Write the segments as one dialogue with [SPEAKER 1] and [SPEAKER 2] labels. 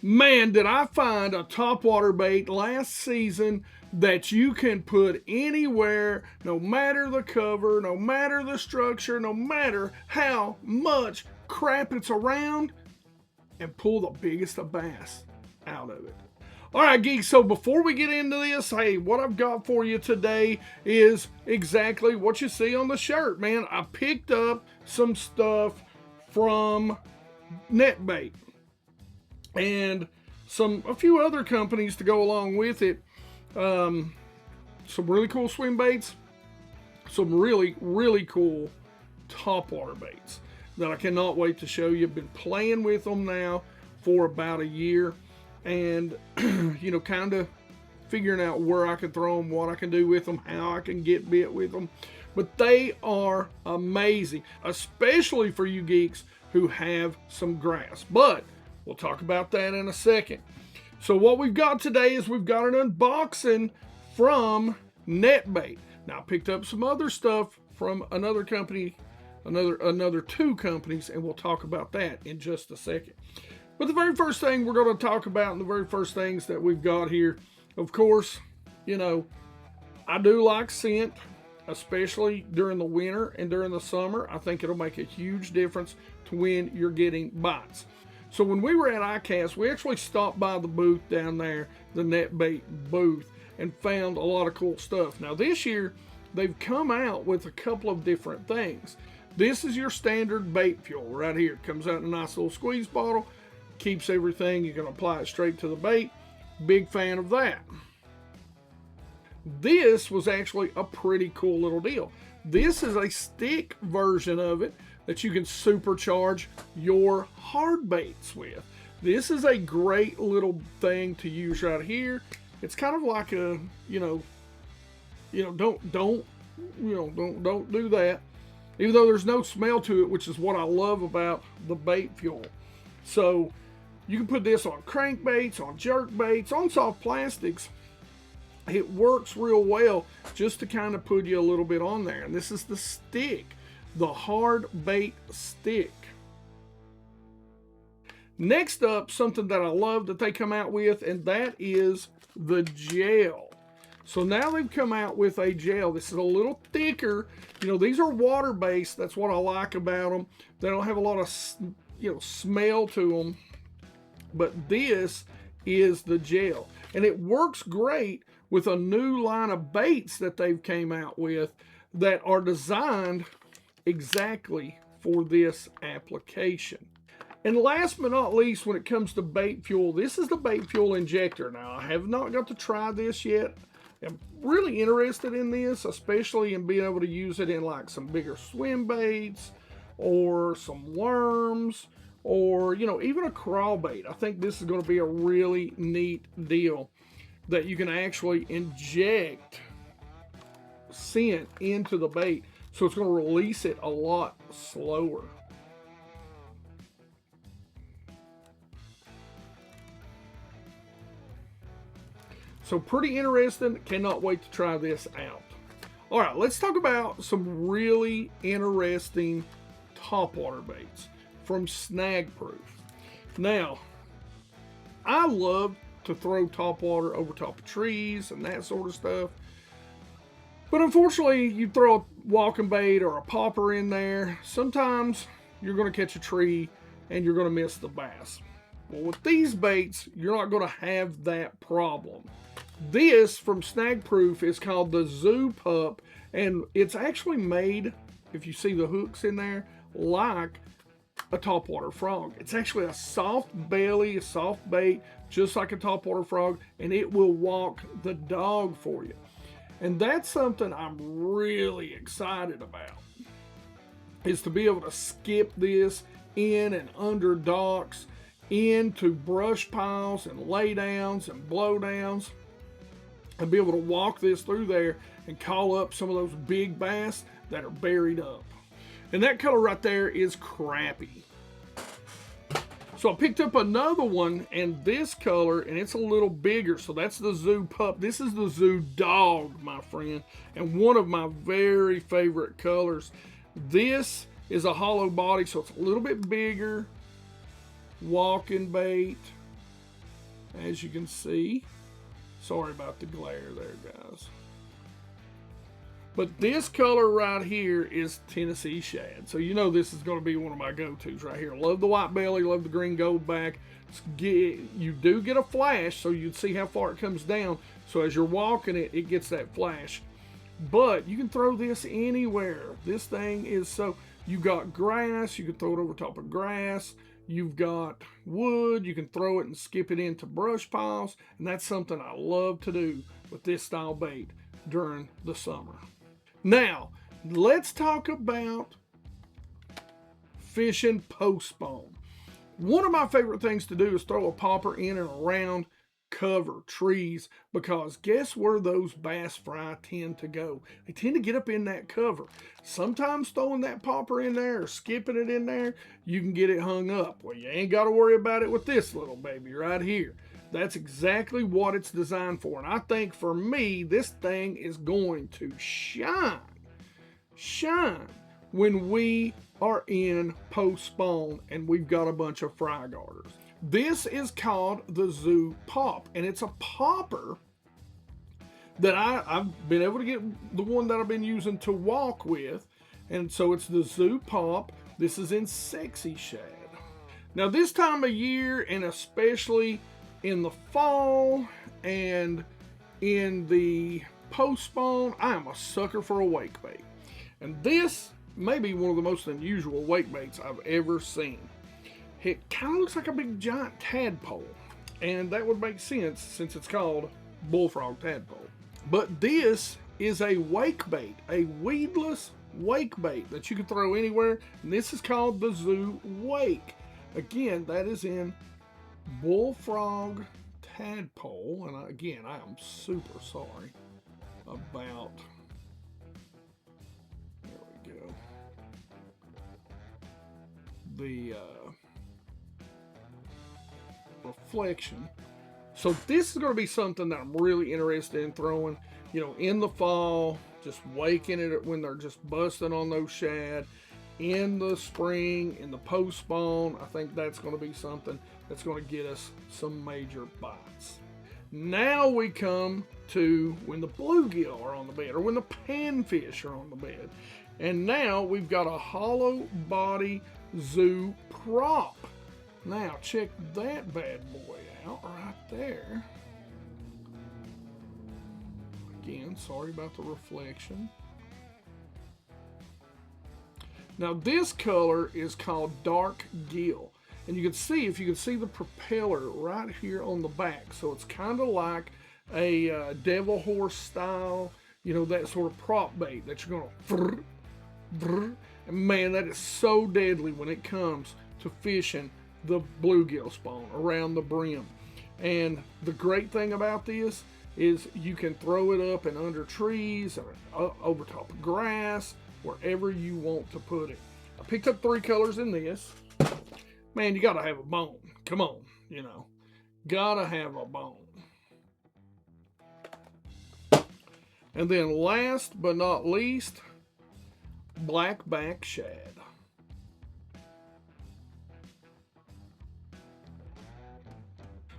[SPEAKER 1] Man, did I find a topwater bait last season that you can put anywhere, no matter the cover, no matter the structure, no matter how much crap it's around, and pull the biggest of bass out of it. All right, geeks, so before we get into this, hey, what I've got for you today is exactly what you see on the shirt, man. I picked up some stuff from NetBait and a few other companies to go along with it. Some really cool swim baits, some really cool topwater baits that I cannot wait to show you. I've been playing with them now for about a year, and you know, kind of figuring out where I can throw them, what I can do with them, how I can get bit with them. But they are amazing, especially for you geeks who have some grass. But we'll talk about that in a second. So what we've got today is we've got an unboxing from NetBait. Now I picked up some other stuff from another company, another two companies, and we'll talk about that in just a second. But the very first thing we're going to talk about, and the very first things that we've got here, of course, you know, I do like scent, especially during the winter and during the summer. I think it'll make a huge difference to when you're getting bites. So when we were at ICAST, we actually stopped by the booth down there, the NetBait booth, and found a lot of cool stuff. Now this year, they've come out with a couple of different things. This is your standard bait fuel right here. It comes out in a nice little squeeze bottle, keeps everything. You can apply it straight to the bait. Big fan of that. This was actually a pretty cool little deal. This is a stick version of it that you can supercharge your hard baits with. This is a great little thing to use right here. It's kind of like a, don't do that. Even though there's no smell to it, which is what I love about the bait fuel. So you can put this on crankbaits, on jerk baits, on soft plastics. It works real well just to kind of put you a little bit on there. And this is the stick, the hard bait stick. Next up, something that I love that they come out with, and that is the gel. So now they've come out with a gel. This is a little thicker. You know, these are water-based. That's what I like about them. They don't have a lot of, smell to them. But this is the gel. And it works great with a new line of baits that they've came out with that are designed exactly for this application. And last but not least, when it comes to bait fuel, this is the bait fuel injector. Now, I have not got to try this yet. I'm really interested in this, especially in being able to use it in like some bigger swim baits or some worms or, even a crawl bait. I think this is going to be a really neat deal that you can actually inject scent into the bait, so it's going to release it a lot slower. So pretty interesting. Cannot wait to try this out. All right, let's talk about some really interesting topwater baits from Snag Proof. Now, I love to throw topwater over top of trees and that sort of stuff. But unfortunately, you throw a walking bait or a popper in there, sometimes you're going to catch a tree and you're going to miss the bass. Well, with these baits, you're not going to have that problem. This from Snag Proof is called the Zoo Pup, and it's actually made, if you see the hooks in there, like a topwater frog. It's actually a soft belly, a soft bait, just like a topwater frog, and it will walk the dog for you. And that's something I'm really excited about, is to be able to skip this in and under docks, into brush piles and laydowns and blowdowns, and be able to walk this through there and call up some of those big bass that are buried up. And that color right there is crappie. So I picked up another one in this color, and it's a little bigger. So that's the Zoo Pup. This is the Zoo Dog, my friend, and one of my very favorite colors. This is a hollow body, so it's a little bit bigger. Walking bait. as you can see. Sorry about the glare there, guys. But this color right here is Tennessee shad. So you know this is going to be one of my go-tos right here. Love the white belly, love the green gold back. You do get a flash, so you'd see how far it comes down. So as you're walking it, it gets that flash. But you can throw this anywhere. This thing is so, you got grass, you can throw it over top of grass. You've got wood, you can throw it and skip it into brush piles. And that's something I love to do with this style bait during the summer. Now, let's talk about fishing post-spawn. One of my favorite things to do is throw a popper in and around cover, trees, because guess where those bass fry tend to go? They tend to get up in that cover. Sometimes throwing that popper in there or skipping it in there, you can get it hung up. Well, you ain't got to worry about it with this little baby right here. That's exactly what it's designed for. And I think for me, this thing is going to shine when we are in post-spawn and we've got a bunch of fry garters. This is called the Zoo Pop, and it's a popper that I've been able to get the one that I've been using to walk with. And so it's the Zoo Pop. This is in Sexy Shad. Now this time of year, and especially in the fall and in the post-spawn, I am a sucker for a wake bait. And this may be one of the most unusual wake baits I've ever seen. It kind of looks like a big giant tadpole, and that would make sense since it's called bullfrog tadpole. But this is a wake bait, a weedless wake bait that you can throw anywhere, and this is called the Zoo Wake. Again, that is in bullfrog tadpole, and again, I am super sorry about, there we go, the reflection. So this is going to be something that I'm really interested in throwing, you know, in the fall, just waking it when they're just busting on those shad. In the spring, in the post-spawn, I think that's going to be something that's going to get us some major bites. Now we come to when the bluegill are on the bed, or when the panfish are on the bed. And now we've got a hollow body zoo prop. Now check that bad boy out right there. Again, sorry about the reflection. Now this color is called dark gill, and you can see, if you can see the propeller right here on the back, so it's kind of like a devil horse style, you know, that sort of prop bait that you're gonna and man, that is so deadly when it comes to fishing the bluegill spawn around the brim. And the great thing about this is you can throw it up and under trees or over top of grass, wherever you want to put it. I picked up 3 colors in this. Man, you gotta have a bone. Come on, you know, gotta have a bone. And then last but not least, blackback shad.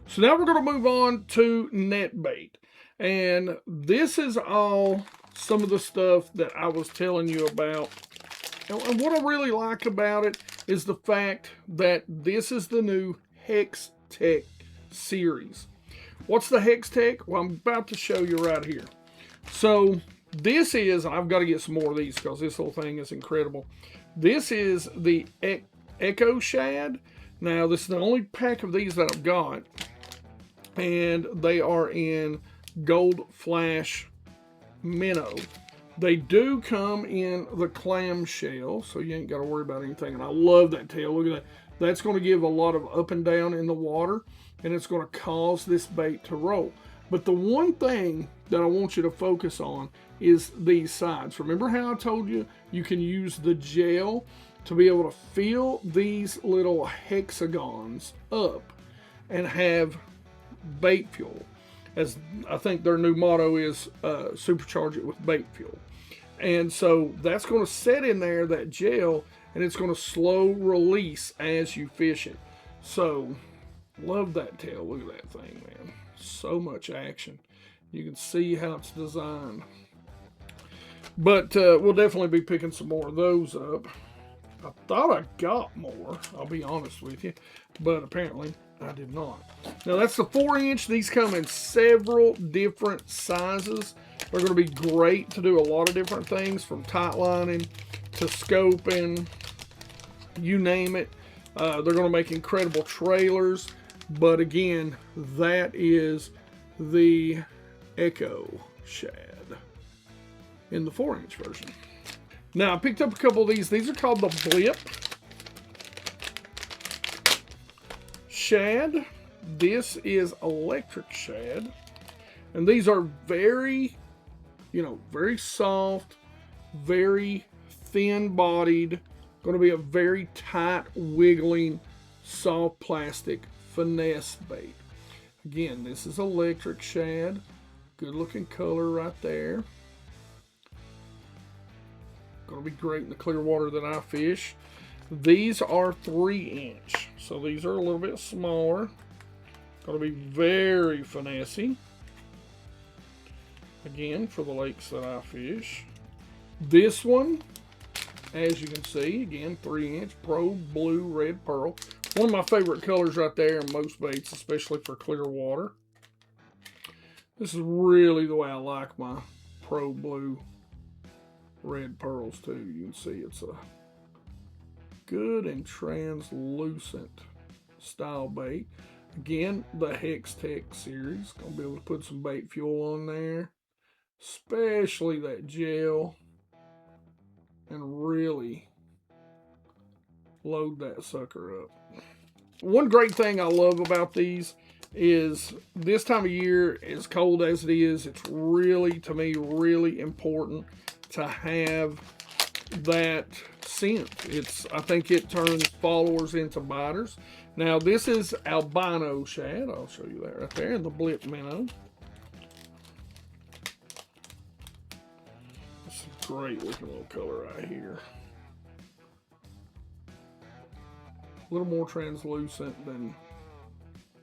[SPEAKER 1] So now we're going to move on to NetBait. And this is all some of the stuff that I was telling you about. And what I really like about it is the fact that this is the new HexTech series. What's the HexTech? Well, I'm about to show you right here. So this is, I've got to get some more of these because this whole thing is incredible. This is the Echo Shad. Now, this is the only pack of these that I've got. And they are in Gold Flash Minnow. They do come in the clamshell, so you ain't got to worry about anything. And I love that tail. Look at that. That's going to give a lot of up and down in the water, and it's going to cause this bait to roll. But the one thing that I want you to focus on is these sides. Remember how I told you you can use the gel to be able to fill these little hexagons up and have bait fuel, as I think their new motto is supercharge it with bait fuel. And so that's going to set in there, that gel, and it's going to slow release as you fish it. So Love that tail. Look at that thing, man. So much action. You can see how it's designed. But we'll definitely be picking some more of those up. I thought I got more, I'll be honest with you, but apparently I did not. Now that's the 4-inch. These come in several different sizes. They're going to be great to do a lot of different things, from tight lining to scoping, you name it. They're going to make incredible trailers. But again, that is the Echo Shad in the 4-inch version. Now I picked up a couple of these. These are called the Blip Shad. This is electric shad. And these are very, very soft, very thin-bodied. Going to be a very tight, wiggling, soft plastic finesse bait. Again, this is electric shad. Good looking color right there. Going to be great in the clear water that I fish. These are 3-inch, so these are a little bit smaller. Going to be very finessey. Again, for the lakes that I fish. This one, as you can see, again, 3-inch Pro Blue Red Pearl. One of my favorite colors right there in most baits, especially for clear water. This is really the way I like my Pro Blue Red Pearls too. You can see it's a good and translucent style bait. Again, the HexTech series. Gonna be able to put some bait fuel on there, especially that gel, and really load that sucker up. One great thing I love about these is this time of year, as cold as it is, it's really, to me, really important to have that scent. I think it turns followers into biters. Now this is albino shad. I'll show you that right there, the Blip minnow. It's a great looking little color right here. A little more translucent than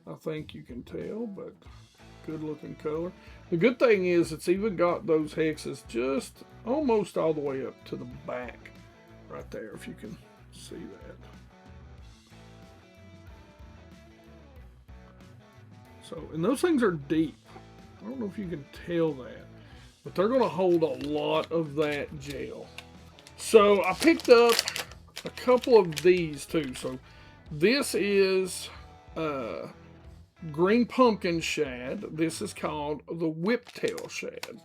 [SPEAKER 1] I think you can tell, but good looking color. The good thing is it's even got those hexes just almost all the way up to the back right there, if you can see that. So, and those things are deep. I don't know if you can tell that, but they're going to hold a lot of that gel. So I picked up a couple of these too. So this is green pumpkin shad. This is called the whiptail shad.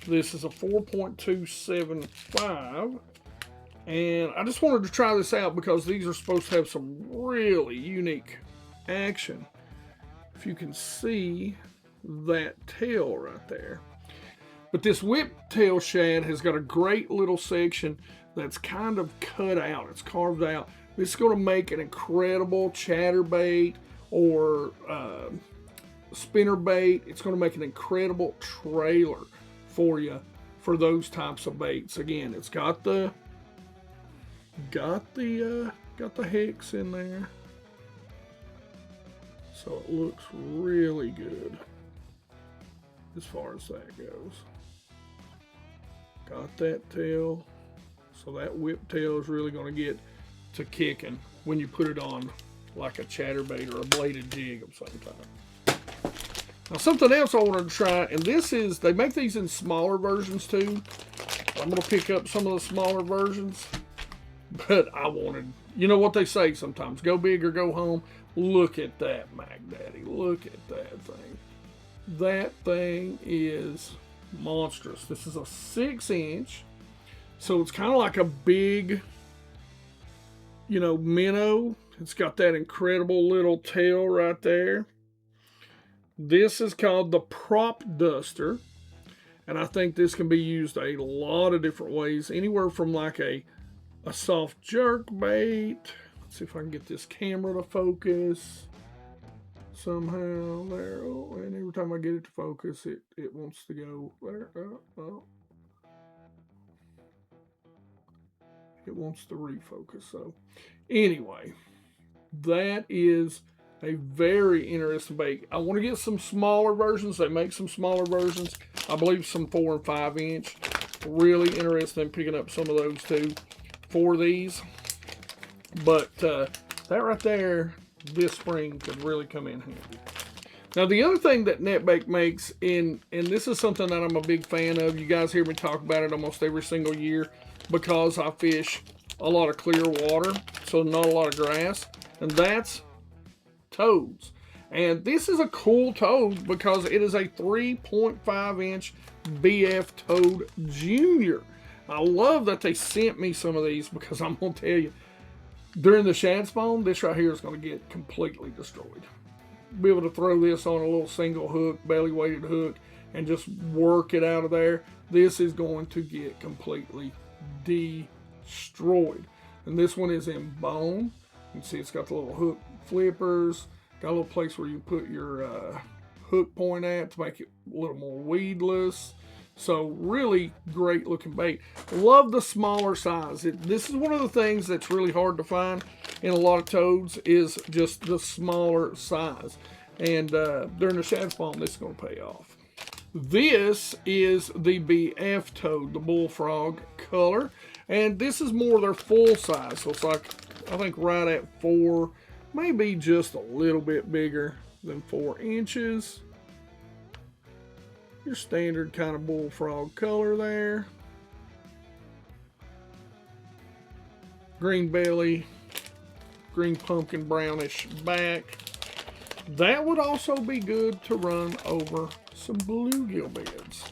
[SPEAKER 1] This is a 4.275, and I just wanted to try this out because these are supposed to have some really unique action. If you can see that tail right there. But this whiptail shad has got a great little section that's kind of cut out. It's carved out. This is going to make an incredible chatterbait or spinner bait. It's going to make an incredible trailer for you for those types of baits. Again, it's got the hex in there, so it looks really good as far as that goes. Got that tail, so that whiptail is really going to get to kicking when you put it on like a chatterbait or a bladed jig of some type. Now something else I wanted to try, and this is, they make these in smaller versions too. I'm going to pick up some of the smaller versions, but I wanted, you know what they say sometimes, go big or go home. Look at that, Mac Daddy. Look at that thing. That thing is monstrous. This is a 6-inch, so it's kind of like a big, minnow. It's got that incredible little tail right there. This is called the prop duster, and I think this can be used a lot of different ways, anywhere from like a soft jerk bait. Let's see if I can get this camera to focus somehow. There. Oh, and every time I get it to focus, it wants to go there. Oh. It wants to refocus. So anyway, That is a very interesting bait. I want to get some smaller versions. They make some smaller versions. I believe some 4 and 5 inch. Really interested in picking up some of those too for these. But that right there, this spring could really come in handy. Now the other thing that NetBait makes, and this is something that I'm a big fan of. You guys hear me talk about it almost every single year because I fish a lot of clear water, so not a lot of grass, and that's toads. And this is a cool toad because it is a 3.5 inch BF Toad Junior. I love that they sent me some of these because I'm going to tell you, during the shad spawn, this right here is going to get completely destroyed. Be able to throw this on a little single hook, belly weighted hook, and just work it out of there. This is going to get completely destroyed. And this one is in bone. You can see it's got the little hook flippers. Got a little place where you put your hook point at to make it a little more weedless. So really great looking bait. Love the smaller size. This is one of the things that's really hard to find in a lot of toads is just the smaller size. And during the shad spawn, this is going to pay off. This is the BF Toad, the bullfrog color. And this is more their full size. So it's like, I think right at 4, maybe just a little bit bigger than 4 inches. Your standard kind of bullfrog color there. Green belly, green pumpkin brownish back. That would also be good to run over some bluegill beds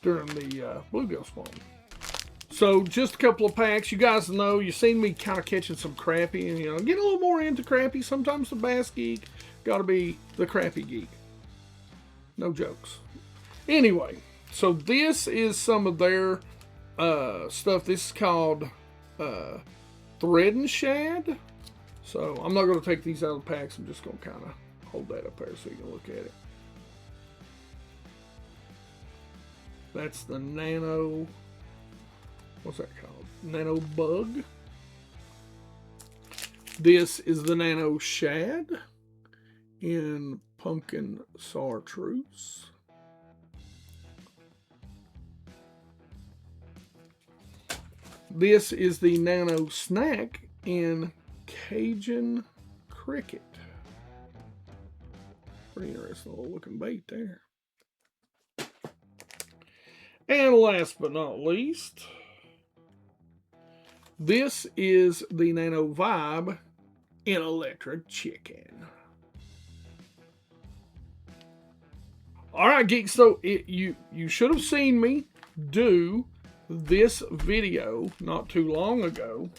[SPEAKER 1] during the bluegill spawn. So just a couple of packs. You guys know, you've seen me kind of catching some crappie and, you know, getting a little more into crappie. Sometimes the BassGeek got to be the crappie geek. No jokes. Anyway, so this is some of their stuff. This is called thread and shad. So I'm not going to take these out of the packs. I'm just going to kind of hold that up there so you can look at it. That's the nano, what's that called? Nano bug. This is the nano shad in pumpkin chartreuse. This is the nano snack in Cajun cricket. Pretty interesting little looking bait there. And last but not least, this is the nano vibe in electric chicken. All right, geeks, so you should have seen me do this video not too long ago.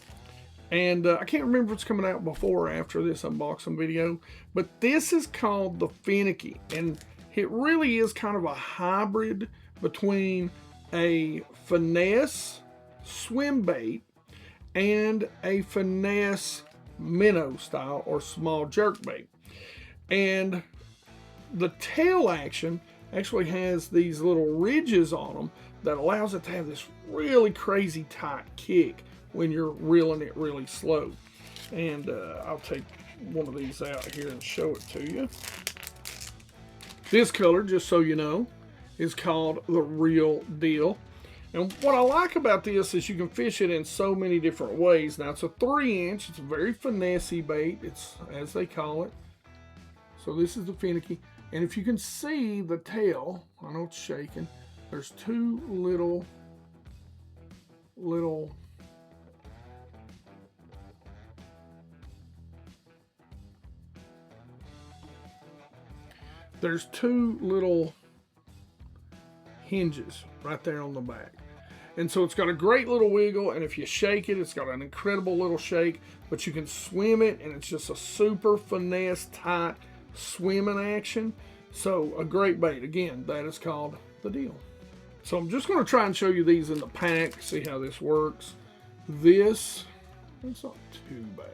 [SPEAKER 1] And I can't remember if it's coming out before or after this unboxing video. But this is called the Finesse. And it really is kind of a hybrid between a Finesse swim bait and a Finesse minnow style or small jerk bait. And the tail action actually has these little ridges on them that allows it to have this really crazy tight kick when you're reeling it really slow. And I'll take one of these out here and show it to you. This color, just so you know, is called the Real Deal. And what I like about this is you can fish it in so many different ways. Now it's a 3 inch, it's a very finesse bait, it's as they call it. So this is the Finesse. And if you can see the tail, I know it's shaking, there's two little hinges right there on the back. And so it's got a great little wiggle, and if you shake it, it's got an incredible little shake, but you can swim it, and it's just a super finesse tight swimming action. So a great bait. Again, that is called the Deal. So I'm just going to try and show you these in the pack, see how this works. It's not too bad.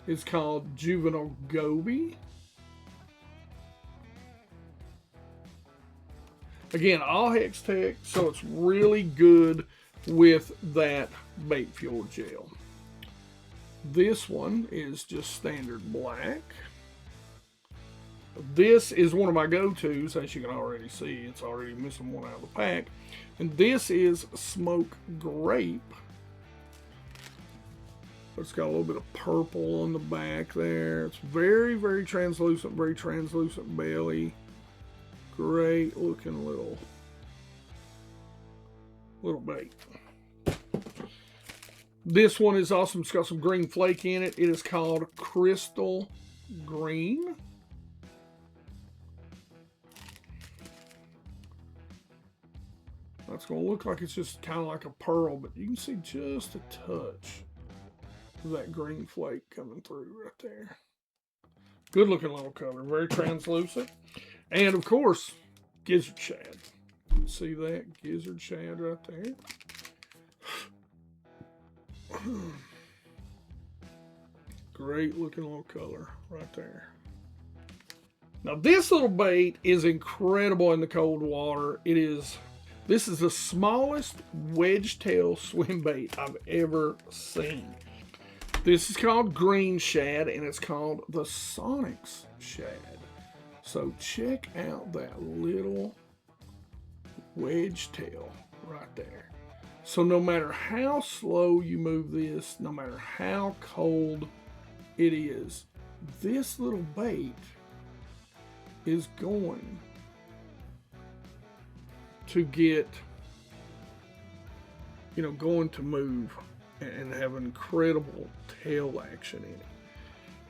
[SPEAKER 1] It's called Juvenile Goby. Again, all HexTech, so it's really good with that bait fuel gel. This one is just standard black. This is one of my go-tos, as you can already see. It's already missing one out of the pack. And this is smoke grape. It's got a little bit of purple on the back there. It's very, very translucent belly. Great looking little bait. This one is awesome. It's got some green flake in it. It is called Crystal Green. That's going to look like it's just kind of like a pearl, but you can see just a touch of that green flake coming through right there. Good looking little color, very translucent. And of course, gizzard shad. See that gizzard shad right there? Great looking little color right there. Now this little bait is incredible in the cold water. This is the smallest wedge tail swim bait I've ever seen. This is called green shad, and it's called the Sonics shad. So check out that little wedge tail right there. So no matter how slow you move this, no matter how cold it is, this little bait is going to get, going to move and have incredible tail action in it.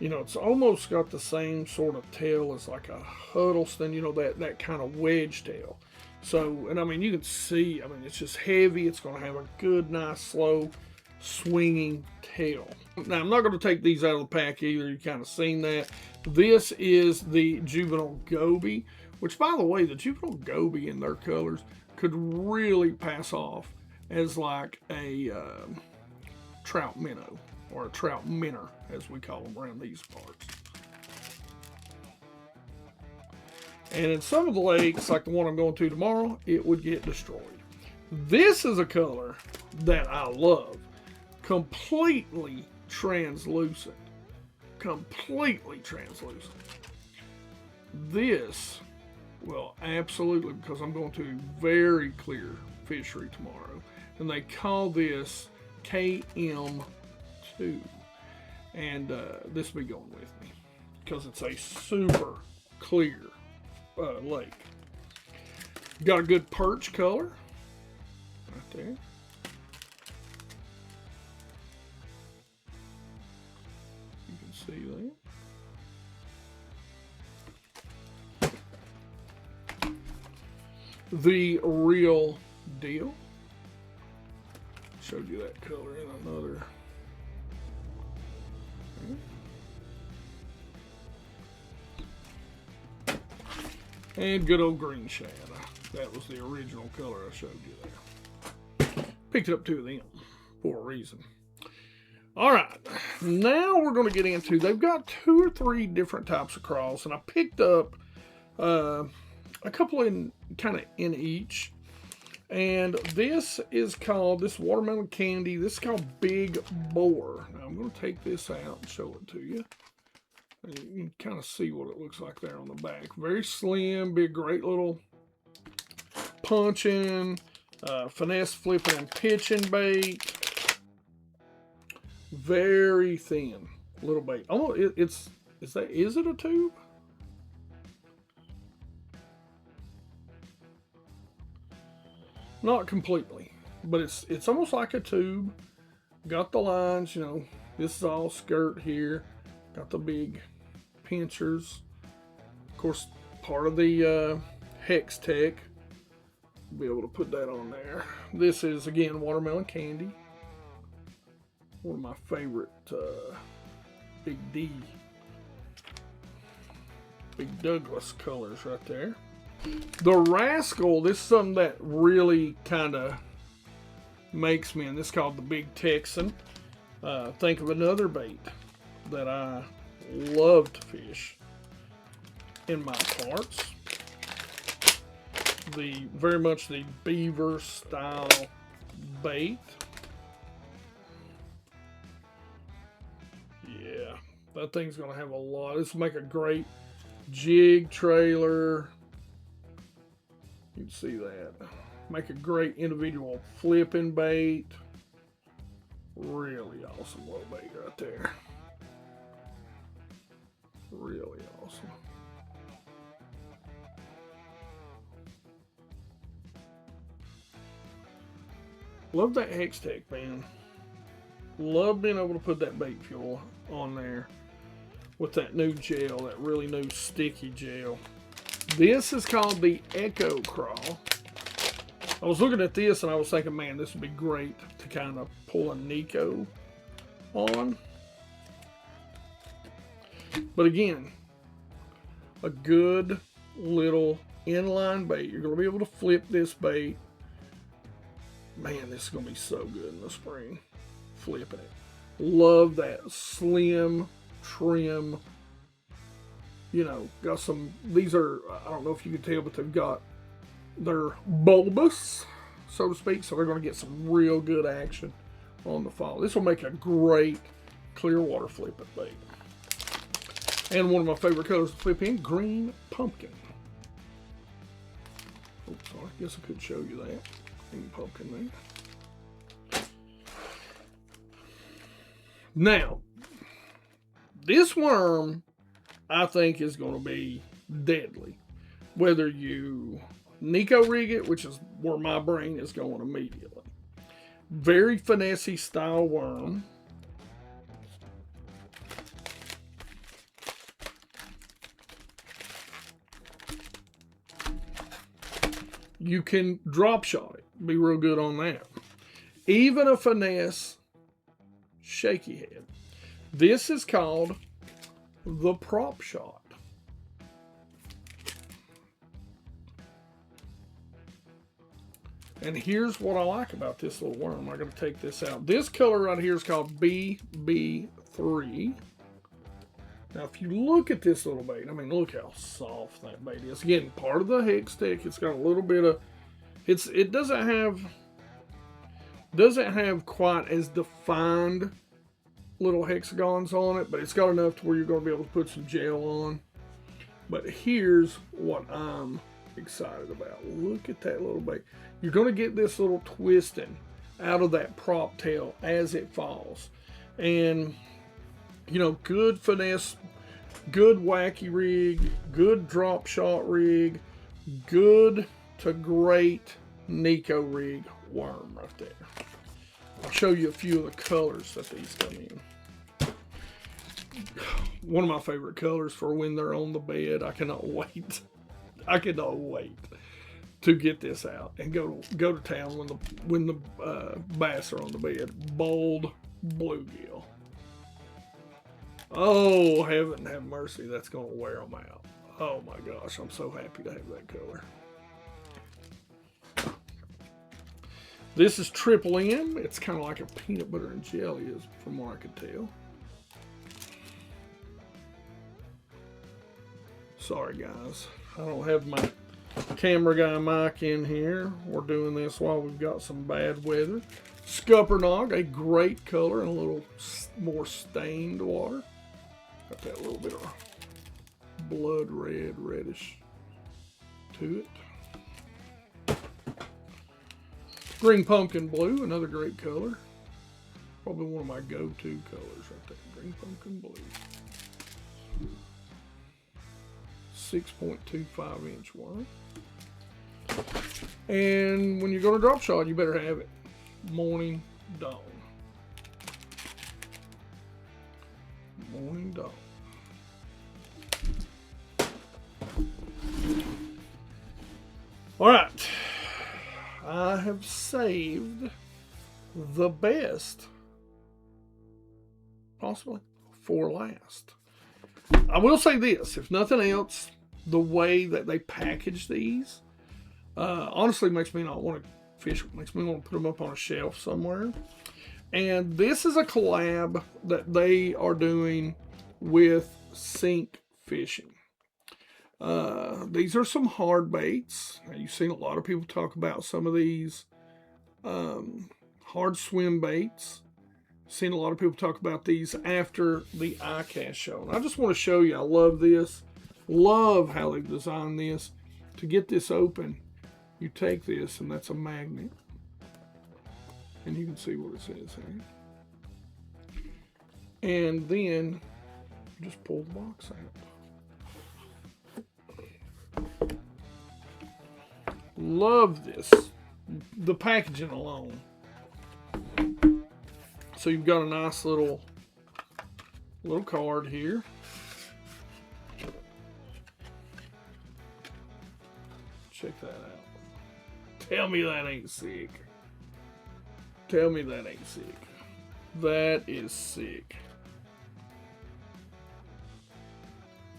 [SPEAKER 1] It's almost got the same sort of tail as like a Huddleston, that kind of wedge tail. So, and I mean, you can see, it's just heavy. It's going to have a good, nice, slow, swinging tail. Now, I'm not going to take these out of the pack either. You've kind of seen that. This is the juvenile goby, which, by the way, the juvenile goby in their colors could really pass off as like a trout minnow, or a trout minnow, as we call them around these parts. And in some of the lakes, like the one I'm going to tomorrow, it would get destroyed. This is a color that I love. Completely translucent. Completely translucent. This will absolutely, because I'm going to a very clear fishery tomorrow, and they call this KM2. And this will be going with me because it's a super clear lake. Got a good perch color right there. You can see that. The real deal. Showed you that color in another. And good old green shad. That was the original color I showed you there. Picked up two of them for a reason. All right, now we're going to get into, they've got 2 or 3 different types of craws, and I picked up a couple in kind of in each. And this is called, this watermelon candy, this is called Big Boar. Now I'm going to take this out and show it to you. You can kind of see what it looks like there on the back. Very slim, big, great little punching, finesse flipping and pitching bait. Very thin little bait. Oh, is it a tube? Not completely, but it's almost like a tube. Got the lines, this is all skirt here. Got the big pinchers. Of course, part of the HexTech. Be able to put that on there. This is, again, watermelon candy. One of my favorite Big D. Big Douglas colors right there. The Rascal, this is something that really kind of makes me, and this is called the Big Texan. Think of another bait that I love to fish in my parts. very much the beaver style bait. Yeah, that thing's gonna have a lot. This will make a great jig trailer. You can see that. Make a great individual flipping bait. Really awesome little bait right there. Really awesome. Love that HexTech, man. Love being able to put that bait fuel on there with that new gel, that really new sticky gel. This is called the Echo Crawl. I was looking at this and I was thinking, man, this would be great to kind of pull a Nico on. But again, a good little inline bait. You're going to be able to flip this bait. Man, this is going to be so good in the spring. Flipping it. Love that slim, trim. You know, got some, these are, I don't know if you can tell, but they're bulbous, so to speak, so they're going to get some real good action on the fall. This will make a great clear water flipping bait. And one of my favorite colors to flip in, green pumpkin. Oops, sorry, I guess I could show you that. Green pumpkin there. Now, this worm, I think, is going to be deadly. Whether you Nico rig it, which is where my brain is going immediately. Very finesse style worm. You can drop shot it. Be real good on that. Even a finesse shaky head. This is called the prop shot. And here's what I like about this little worm. I'm going to take this out. This color right here is called BB3. Now, if you look at this little bait, I mean, look how soft that bait is. Again, part of the HexTech. It's got a little bit of, it doesn't have quite as defined little hexagons on it, but it's got enough to where you're going to be able to put some gel on. But here's what I'm excited about. Look at that little bait. You're going to get this little twisting out of that prop tail as it falls. And, you know, good finesse, good wacky rig, good drop shot rig, good to great Nico rig worm right there. I'll show you a few of the colors that these come in. One of my favorite colors for when they're on the bed. I cannot wait. I cannot wait to get this out and go to town when the bass are on the bed. Bold bluegill. Oh, heaven have mercy, that's going to wear them out. Oh my gosh, I'm so happy to have that color. This is Triple M. It's kind of like a peanut butter and jelly, is from what I could tell. Sorry guys, I don't have my camera guy mic in here. We're doing this while we've got some bad weather. Scuppernong, a great color and a little more stained water. Got that little bit of blood red, reddish to it. Green pumpkin blue, another great color. Probably one of my go-to colors right there. Green pumpkin blue. 6.25 inch worm. And when you're going to drop shot, you better have it morning dawn. Morning dawn. All right, I have saved the best, possibly, for last. I will say this, if nothing else, the way that they package these honestly makes me not want to fish, makes me want to put them up on a shelf somewhere. And this is a collab that they are doing with Sink Fishing. These are some hard baits. Now, you've seen a lot of people talk about some of these hard swim baits. Seen a lot of people talk about these after the iCast show. And I just want to show you, I love this. Love how they've designed this. To get this open, you take this, and that's a magnet. And you can see what it says here. And then just pull the box out. Love this. The packaging alone. So you've got a nice little card here. Check that out. Tell me that ain't sick. Tell me that ain't sick. That is sick.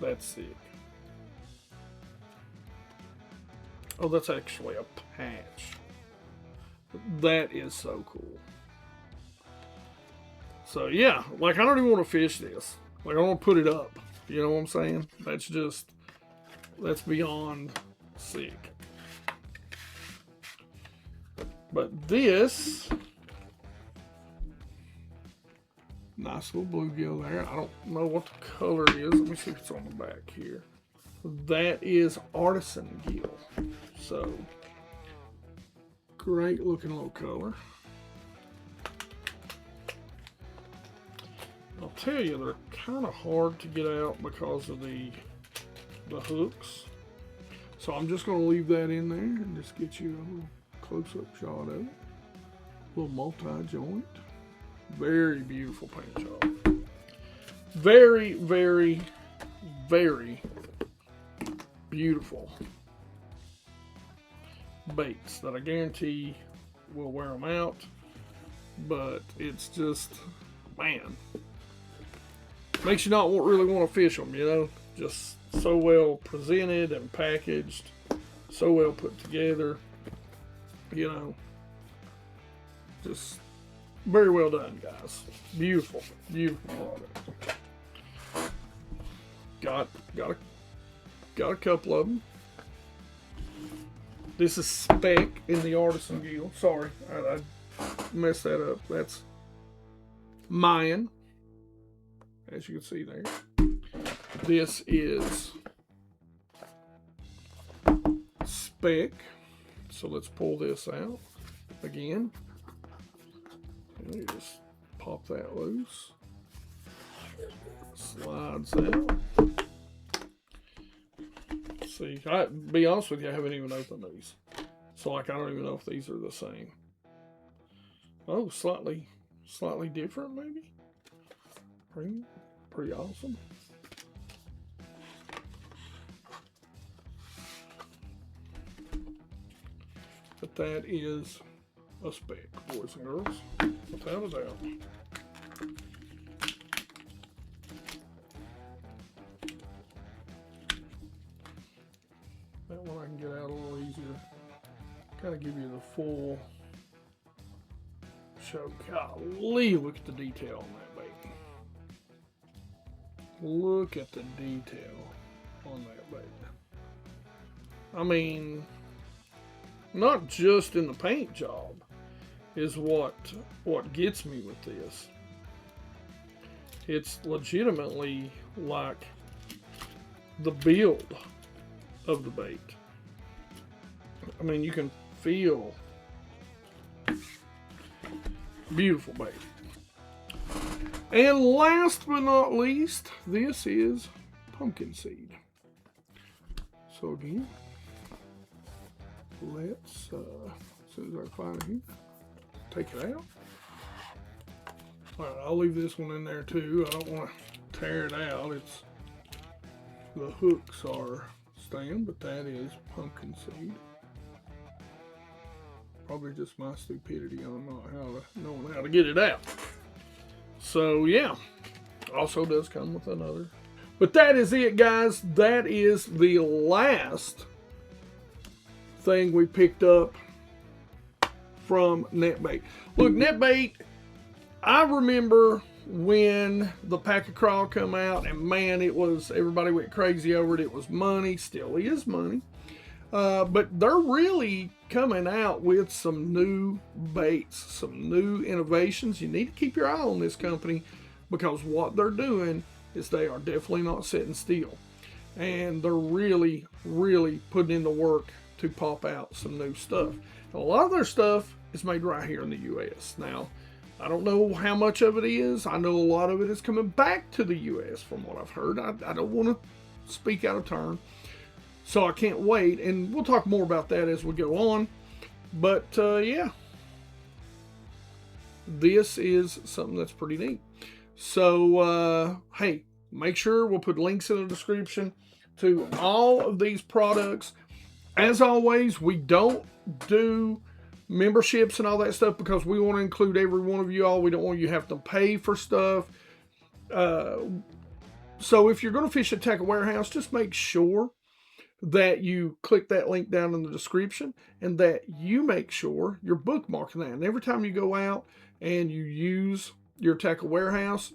[SPEAKER 1] That's sick. Oh, that's actually a patch. That is so cool. So yeah, like I don't even want to fish this. Like I want to put it up. You know what I'm saying? That's beyond sick. But this nice little bluegill there. I don't know what the color is. Let me see if it's on the back here. That is artisan gill. So great looking little color. I'll tell you, they're kind of hard to get out because of the hooks. So I'm just going to leave that in there and just get you a little close-up shot of it. A little multi-joint. Very beautiful paint job. Very, very, very beautiful baits that I guarantee will wear them out. But it's just, man, makes you not really want to fish them, you know? Just so well presented and packaged, so well put together, you know. Just very well done, guys. Beautiful, beautiful product. Got a couple of them. This is Spec in the artisan gill. Sorry, I messed that up. That's Mayan, as you can see there. This is Spec. So let's pull this out again. And you just pop that loose. Slides out. See, be honest with you, I haven't even opened these. So like I don't even know if these are the same. Oh, slightly different maybe. Pretty awesome. But that is a Spec, boys and girls, without a doubt. That one I can get out a little easier. Kind of give you the full show. Golly, look at the detail on that bait. Look at the detail on that bait. I mean, not just in the paint job is what gets me with this. It's legitimately like the build of the bait. I mean, you can feel beautiful bait. And last but not least, this is pumpkin seed. So again, let's, as soon as I find it here, take it out. All right, I'll leave this one in there too. I don't want to tear it out. The hooks are staying, but that is pumpkin seed. Probably just my stupidity on not knowing how to get it out. So yeah, also does come with another. But that is it, guys. That is the last thing we picked up from NetBait. Look, NetBait, I remember when the pack of craw come out, and man, everybody went crazy over it. It was money, still is money. But they're really coming out with some new baits, some new innovations. You need to keep your eye on this company, because what they're doing is they are definitely not sitting still. And they're really, really putting in the work to pop out some new stuff. A lot of their stuff is made right here in the U.S. Now, I don't know how much of it is. I know a lot of it is coming back to the U.S. from what I've heard. I don't want to speak out of turn, so I can't wait. And we'll talk more about that as we go on. But yeah, this is something that's pretty neat. So hey, make sure we'll put links in the description to all of these products. As always, we don't do memberships and all that stuff because we want to include every one of you all. We don't want you to have to pay for stuff. So if you're going to fish at Tackle Warehouse, just make sure that you click that link down in the description, and that you make sure you're bookmarking that. And every time you go out and you use your Tackle Warehouse,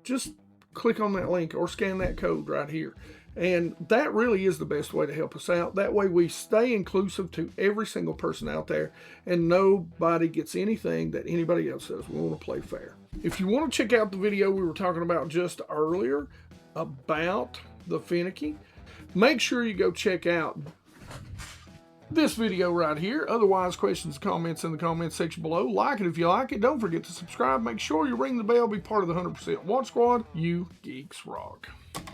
[SPEAKER 1] just click on that link or scan that code right here. And that really is the best way to help us out. That way we stay inclusive to every single person out there, and nobody gets anything that anybody else does. We want to play fair. If you want to check out the video we were talking about just earlier about the finicky, make sure you go check out this video right here. Otherwise, questions, comments in the comments section below. Like it if you like it. Don't forget to subscribe. Make sure you ring the bell. Be part of the 100% Watch Squad. You geeks rock.